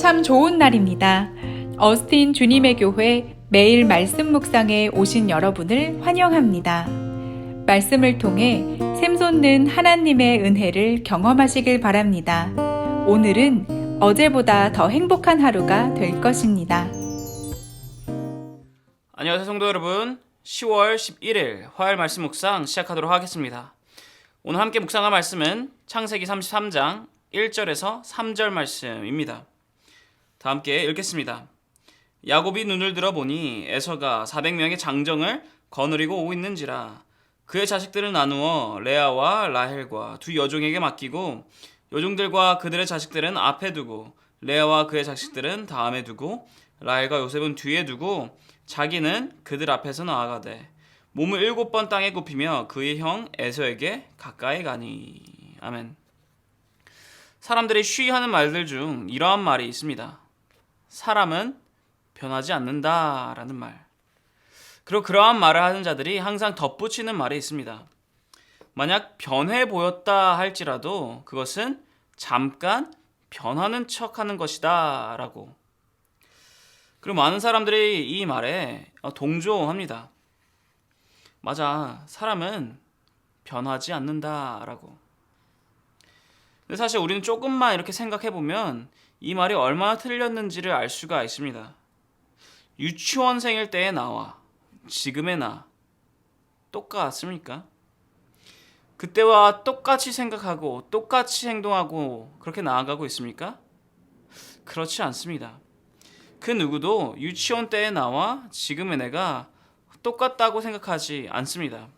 참 좋은 날입니다. 어스틴 주님의 교회 매일 말씀 묵상에 오신 여러분을 환영합니다. 말씀을 통해 샘솟는 하나님의 은혜를 경험하시길 바랍니다. 오늘은 어제보다 더 행복한 하루가 될 것입니다. 안녕하세요 성도 여러분, 10월 11일 화요일 말씀 묵상 시작하도록 하겠습니다. 오늘 함께 묵상할 말씀은 창세기 33장 1절에서 3절 말씀입니다. 다 함께 읽겠습니다. 야곱이 눈을 들어보니 에서가 400명의 장정을 거느리고 오고 있는지라. 그의 자식들을 나누어 레아와 라헬과 두 여종에게 맡기고 여종들과 그들의 자식들은 앞에 두고 레아와 그의 자식들은 다음에 두고 라헬과 요셉은 뒤에 두고 자기는 그들 앞에서 나아가되 몸을 7번 땅에 굽히며 그의 형 에서에게 가까이 가니. 아멘. 사람들이 쉬하는 말들 중 이러한 말이 있습니다. 사람은 변하지 않는다라는 말. 그리고 그러한 말을 하는 자들이 항상 덧붙이는 말이 있습니다. 만약 변해 보였다 할지라도 그것은 잠깐 변하는 척하는 것이다 라고. 그리고 많은 사람들이 이 말에 동조합니다. 맞아, 사람은 변하지 않는다라고. 근데 사실 우리는 조금만 이렇게 생각해보면 이 말이 얼마나 틀렸는지를 알 수가 있습니다. 유치원생일 때의 나와 지금의 나 똑같습니까? 그때와 똑같이 생각하고 똑같이 행동하고 그렇게 나아가고 있습니까? 그렇지 않습니다. 그 누구도 유치원 때의 나와 지금의 내가 똑같다고 생각하지 않습니다.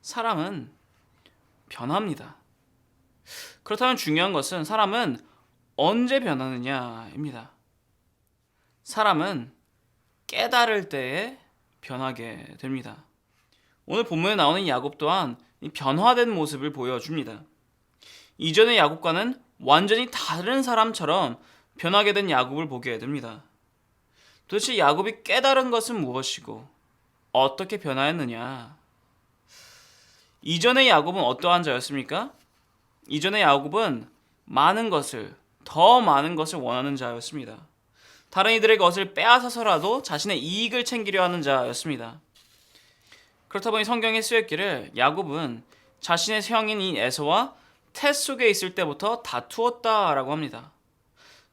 사람은 변합니다. 그렇다면 중요한 것은 사람은 언제 변하느냐입니다. 사람은 깨달을 때에 변하게 됩니다. 오늘 본문에 나오는 야곱 또한 이 변화된 모습을 보여줍니다. 이전의 야곱과는 완전히 다른 사람처럼 변하게 된 야곱을 보게 됩니다. 도대체 야곱이 깨달은 것은 무엇이고 어떻게 변화했느냐? 이전의 야곱은 어떠한 자였습니까? 이전의 야곱은 더 많은 것을 원하는 자였습니다. 다른 이들의 것을 빼앗아서라도 자신의 이익을 챙기려 하는 자였습니다. 그렇다 보니 성경에 쓰였기를 야곱은 자신의 형인 이 에서와 태 속에 있을 때부터 다투었다라고 합니다.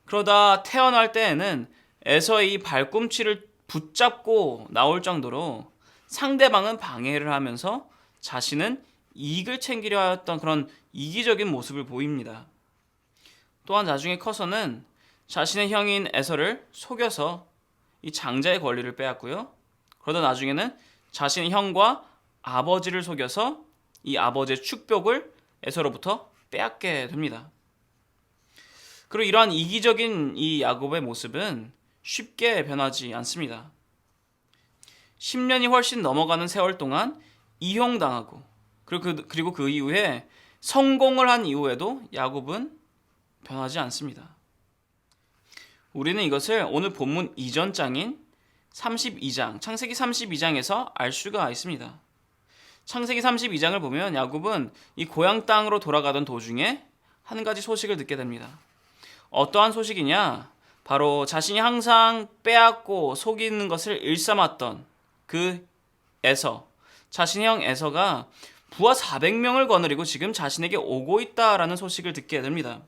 그러다 태어날 때에는 에서의 이 발꿈치를 붙잡고 나올 정도로 상대방은 방해를 하면서 자신은 이익을 챙기려 하였던 그런 이기적인 모습을 보입니다. 또한 나중에 커서는 자신의 형인 에서를 속여서 이 장자의 권리를 빼앗고요. 그러다 나중에는 자신의 형과 아버지를 속여서 이 아버지의 축복을 에서로부터 빼앗게 됩니다. 그리고 이러한 이기적인 이 야곱의 모습은 쉽게 변하지 않습니다. 10년이 훨씬 넘어가는 세월 동안 이용당하고 그리고 그 이후에 성공을 한 이후에도 야곱은 변하지 않습니다. 우리는 이것을 오늘 본문 이전 장인 32장, 창세기 32장에서 알 수가 있습니다. 창세기 32장을 보면 야곱은 이 고향 땅으로 돌아가던 도중에 한 가지 소식을 듣게 됩니다. 어떠한 소식이냐? 바로 자신이 항상 빼앗고 속이는 것을 일삼았던 그 에서, 자신의 형 에서가 부하 400명을 거느리고 지금 자신에게 오고 있다라는 소식을 듣게 됩니다.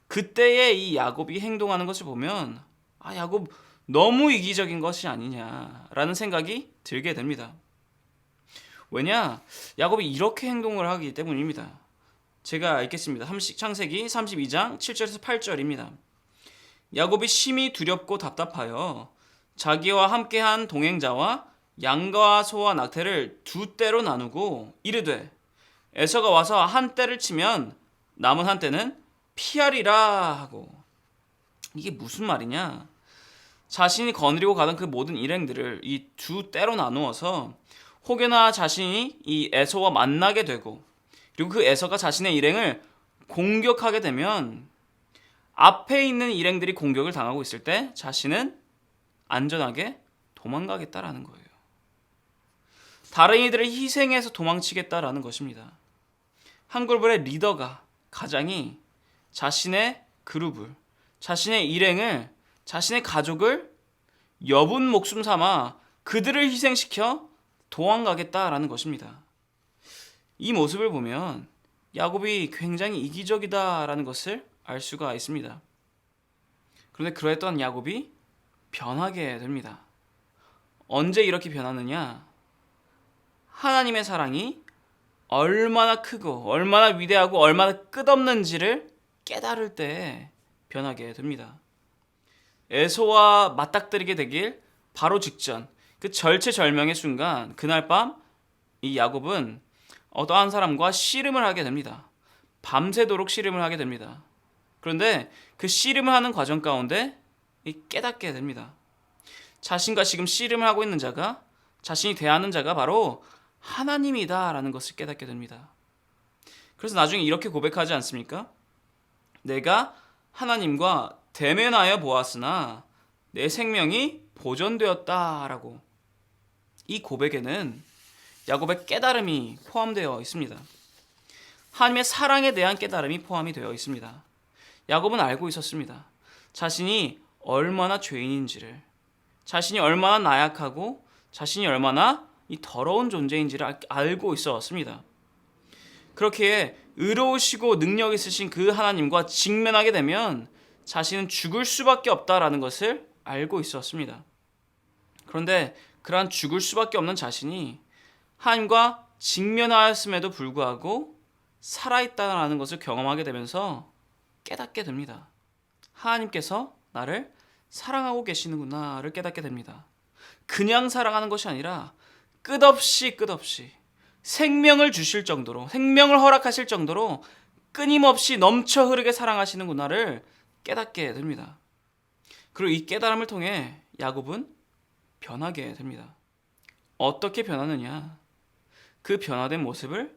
그때에 이 야곱이 행동하는 것을 보면 야곱 너무 이기적인 것이 아니냐라는 생각이 들게 됩니다. 왜냐? 야곱이 이렇게 행동을 하기 때문입니다. 제가 읽겠습니다. 창세기 32장 7절에서 8절입니다. 야곱이 심히 두렵고 답답하여 자기와 함께한 동행자와 양과 소와 낙태를 두 떼로 나누고 이르되 에서가 와서 한 떼를 치면 남은 한 떼는 피하리라 하고. 이게 무슨 말이냐? 자신이 거느리고 가던 그 모든 일행들을 이 두 떼로 나누어서 혹여나 자신이 이 에서와 만나게 되고 그리고 그 에서가 자신의 일행을 공격하게 되면 앞에 있는 일행들이 공격을 당하고 있을 때 자신은 안전하게 도망가겠다라는 거예요. 다른 이들을 희생해서 도망치겠다라는 것입니다. 한 그룹의 리더가, 가장이 자신의 그룹을, 자신의 일행을, 자신의 가족을 여분 목숨 삼아 그들을 희생시켜 도망가겠다라는 것입니다. 이 모습을 보면 야곱이 굉장히 이기적이다라는 것을 알 수가 있습니다. 그런데 그러했던 야곱이 변하게 됩니다. 언제 이렇게 변하느냐? 하나님의 사랑이 얼마나 크고 얼마나 위대하고 얼마나 끝없는지를 깨달을 때 변하게 됩니다. 에서와 맞닥뜨리게 되길 바로 직전, 그 절체절명의 순간, 그날 밤 이 야곱은 어떠한 사람과 씨름을 하게 됩니다. 밤새도록 씨름을 하게 됩니다. 그런데 그 씨름을 하는 과정 가운데 깨닫게 됩니다. 자신과 지금 씨름을 하고 있는 자가, 자신이 대하는 자가 바로 하나님이다라는 것을 깨닫게 됩니다. 그래서 나중에 이렇게 고백하지 않습니까? 내가 하나님과 대면하여 보았으나 내 생명이 보존되었다라고. 이 고백에는 야곱의 깨달음이 포함되어 있습니다. 하나님의 사랑에 대한 깨달음이 포함이 되어 있습니다. 야곱은 알고 있었습니다. 자신이 얼마나 죄인인지를, 자신이 얼마나 나약하고 자신이 얼마나 이 더러운 존재인지를 알고 있었습니다. 그렇게 의로우시고 능력 있으신 그 하나님과 직면하게 되면 자신은 죽을 수밖에 없다라는 것을 알고 있었습니다. 그런데 그러한 죽을 수밖에 없는 자신이 하나님과 직면하였음에도 불구하고 살아있다는 것을 경험하게 되면서 깨닫게 됩니다. 하나님께서 나를 사랑하고 계시는구나를 깨닫게 됩니다. 그냥 사랑하는 것이 아니라 끝없이 생명을 주실 정도로, 생명을 허락하실 정도로 끊임없이 넘쳐 흐르게 사랑하시는구나를 깨닫게 됩니다. 그리고 이 깨달음을 통해 야곱은 변하게 됩니다. 어떻게 변하느냐? 그 변화된 모습을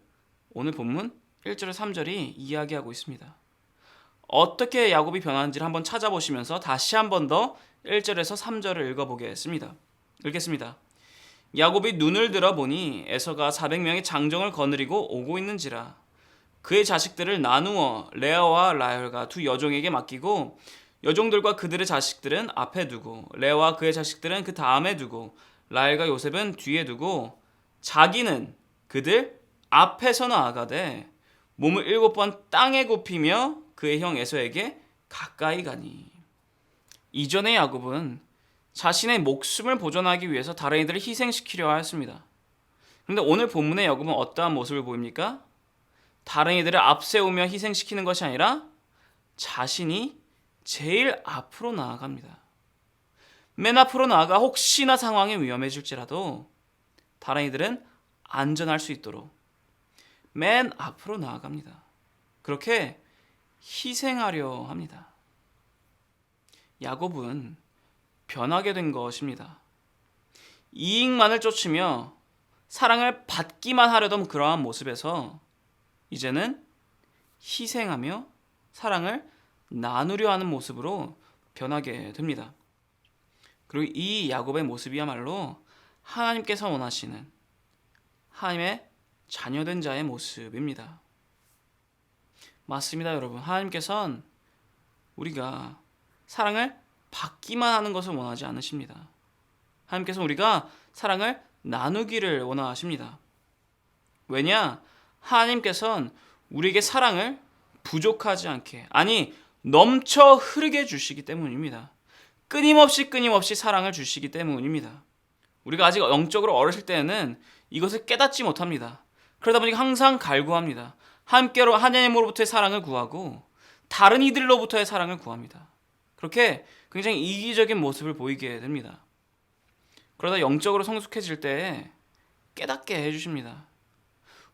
오늘 본문 1절 3절이 이야기하고 있습니다. 어떻게 야곱이 변하는지를 한번 찾아보시면서 다시 한 번 더 1절에서 3절을 읽어보겠습니다. 읽겠습니다. 야곱이 눈을 들어 보니 에서가 400명의 장정을 거느리고 오고 있는지라. 그의 자식들을 나누어 레아와 라헬과 두 여종에게 맡기고 여종들과 그들의 자식들은 앞에 두고 레아와 그의 자식들은 그 다음에 두고 라헬과 요셉은 뒤에 두고 자기는 그들 앞에서 나아가되 몸을 7번 땅에 굽히며 그의 형 에서에게 가까이 가니. 이전의 야곱은 자신의 목숨을 보존하기 위해서 다른 이들을 희생시키려 하였습니다. 그런데 오늘 본문의 야곱은 어떠한 모습을 보입니까? 다른 이들을 앞세우며 희생시키는 것이 아니라 자신이 제일 앞으로 나아갑니다. 맨 앞으로 나아가 혹시나 상황이 위험해질지라도 다른 이들은 안전할 수 있도록 맨 앞으로 나아갑니다. 그렇게 희생하려 합니다. 야곱은 변하게 된 것입니다. 이익만을 쫓으며 사랑을 받기만 하려던 그러한 모습에서 이제는 희생하며 사랑을 나누려 하는 모습으로 변하게 됩니다. 그리고 이 야곱의 모습이야말로 하나님께서 원하시는 하나님의 자녀된 자의 모습입니다. 맞습니다, 여러분. 하나님께서는 우리가 사랑을 받기만 하는 것을 원하지 않으십니다. 하나님께서는 우리가 사랑을 나누기를 원하십니다. 왜냐? 하나님께서는 우리에게 사랑을 부족하지 않게, 아니 넘쳐 흐르게 주시기 때문입니다. 끊임없이 사랑을 주시기 때문입니다. 우리가 아직 영적으로 어렸을 때에는 이것을 깨닫지 못합니다. 그러다 보니까 항상 갈구합니다. 함께로 하나님으로부터의 사랑을 구하고 다른 이들로부터의 사랑을 구합니다. 그렇게 굉장히 이기적인 모습을 보이게 됩니다. 그러다 영적으로 성숙해질 때 깨닫게 해주십니다.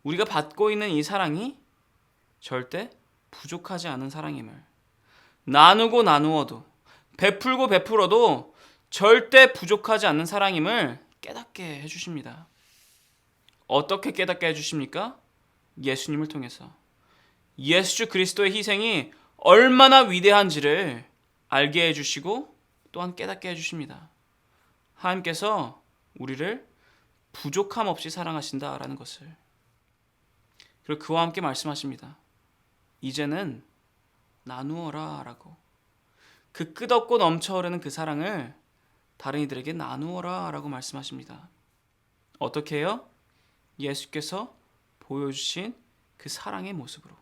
우리가 받고 있는 이 사랑이 절대 부족하지 않은 사랑임을, 나누고 나누어도 베풀고 베풀어도 절대 부족하지 않는 사랑임을 깨닫게 해주십니다. 어떻게 깨닫게 해주십니까? 예수님을 통해서. 예수 그리스도의 희생이 얼마나 위대한지를 알게 해주시고 또한 깨닫게 해주십니다. 하나님께서 우리를 부족함 없이 사랑하신다라는 것을. 그리고 그와 함께 말씀하십니다. 이제는 나누어라 라고. 그 끝없고 넘쳐 흐르는 그 사랑을 다른 이들에게 나누어라 라고 말씀하십니다. 어떻게 해요? 예수께서 보여주신 그 사랑의 모습으로.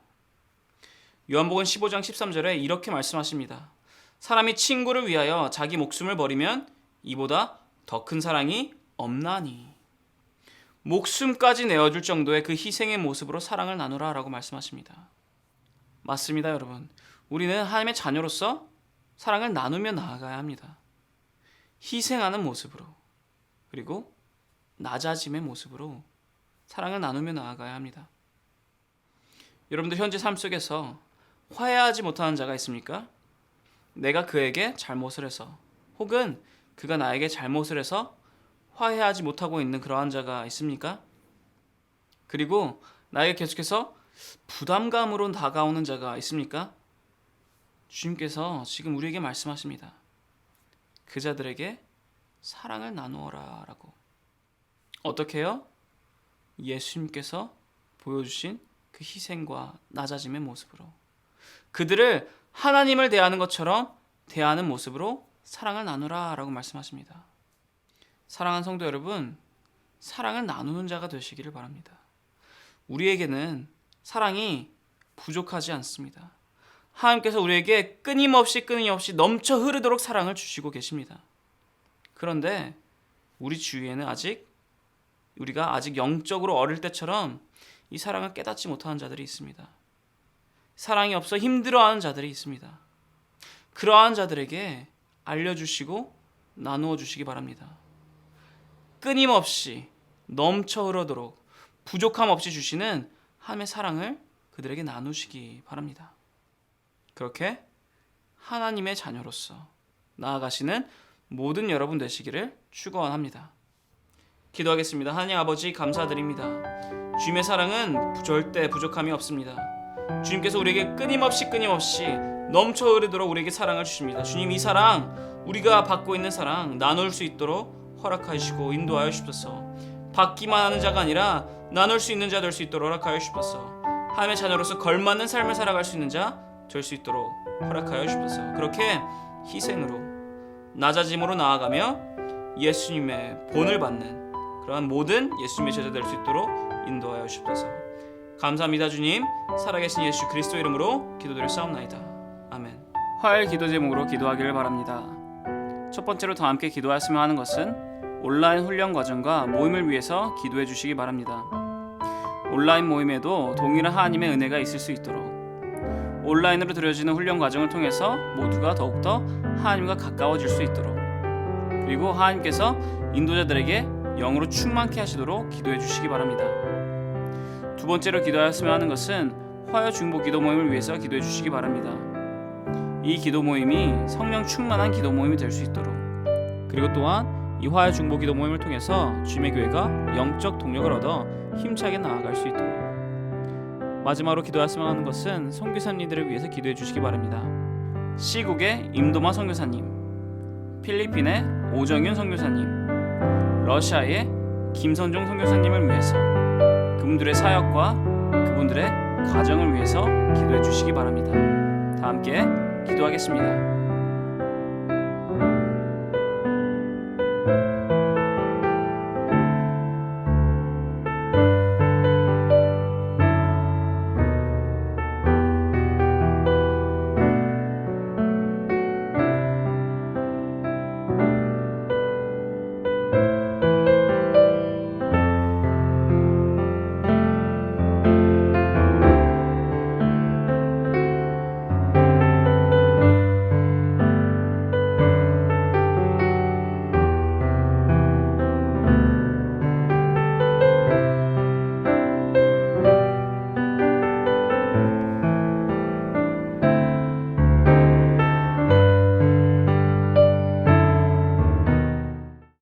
요한복음 15장 13절에 이렇게 말씀하십니다. 사람이 친구를 위하여 자기 목숨을 버리면 이보다 더 큰 사랑이 없나니. 목숨까지 내어줄 정도의 그 희생의 모습으로 사랑을 나누라 라고 말씀하십니다. 맞습니다, 여러분. 우리는 하나님의 자녀로서 사랑을 나누며 나아가야 합니다. 희생하는 모습으로, 그리고 낮아짐의 모습으로 사랑을 나누며 나아가야 합니다. 여러분들 현재 삶 속에서 화해하지 못하는 자가 있습니까? 내가 그에게 잘못을 해서, 혹은 그가 나에게 잘못을 해서 화해하지 못하고 있는 그러한 자가 있습니까? 그리고 나에게 계속해서 부담감으로 다가오는 자가 있습니까? 주님께서 지금 우리에게 말씀하십니다. 그 자들에게 사랑을 나누어라 라고. 어떻게 해요? 예수님께서 보여주신 그 희생과 낮아짐의 모습으로, 그들을 하나님을 대하는 것처럼 대하는 모습으로 사랑을 나누라 라고 말씀하십니다. 사랑하는 성도 여러분, 사랑을 나누는 자가 되시기를 바랍니다. 우리에게는 사랑이 부족하지 않습니다. 하나님께서 우리에게 끊임없이 넘쳐 흐르도록 사랑을 주시고 계십니다. 그런데 우리 주위에는 우리가 아직 영적으로 어릴 때처럼 이 사랑을 깨닫지 못하는 자들이 있습니다. 사랑이 없어 힘들어하는 자들이 있습니다. 그러한 자들에게 알려주시고 나누어 주시기 바랍니다. 끊임없이 넘쳐 흐르도록 부족함 없이 주시는 하나님의 사랑을 그들에게 나누시기 바랍니다. 그렇게 하나님의 자녀로서 나아가시는 모든 여러분 되시기를 축원합니다. 기도하겠습니다. 하나님 아버지, 감사드립니다. 주님의 사랑은 절대 부족함이 없습니다. 주님께서 우리에게 끊임없이 넘쳐 흐르도록 우리에게 사랑을 주십니다. 주님, 이 사랑, 우리가 받고 있는 사랑 나눌 수 있도록 허락하시고 인도하여 주십소서. 받기만 하는 자가 아니라 나눌 수 있는 자 될 수 있도록 허락하여 주십소서. 하나님의 자녀로서 걸맞는 삶을 살아갈 수 있는 자 될 수 있도록 허락하여 주십소서. 그렇게 희생으로, 낮아짐으로 나아가며 예수님의 본을 받는 그러한 모든 예수님의 제자 될 수 있도록 인도하여 주십소서. 감사합니다. 주님, 살아계신 예수 그리스도 이름으로 기도드렸사옵나이다. 아멘. 화요일 기도 제목으로 기도하기를 바랍니다. 첫 번째로 다 함께 기도하였으면 하는 것은 온라인 훈련 과정과 모임을 위해서 기도해 주시기 바랍니다. 온라인 모임에도 동일한 하나님의 은혜가 있을 수 있도록, 온라인으로 드려지는 훈련 과정을 통해서 모두가 더욱더 하나님과 가까워질 수 있도록, 그리고 하나님께서 인도자들에게 영으로 충만케 하시도록 기도해 주시기 바랍니다. 두 번째로 기도하였으면 하는 것은 화요 중보 기도 모임을 위해서 기도해 주시기 바랍니다. 이 기도 모임이 성령 충만한 기도 모임이 될 수 있도록, 그리고 또한 이 화요 중보 기도 모임을 통해서 주님의 교회가 영적 동력을 얻어 힘차게 나아갈 수 있도록. 마지막으로 기도하였으면 하는 것은 선교사님들을 위해서 기도해 주시기 바랍니다. 시국의 임도마 선교사님, 필리핀의 오정윤 선교사님, 러시아의 김선종 선교사님을 위해서, 그분들의 사역과 그분들의 가정을 위해서 기도해 주시기 바랍니다. 다 함께 기도하겠습니다.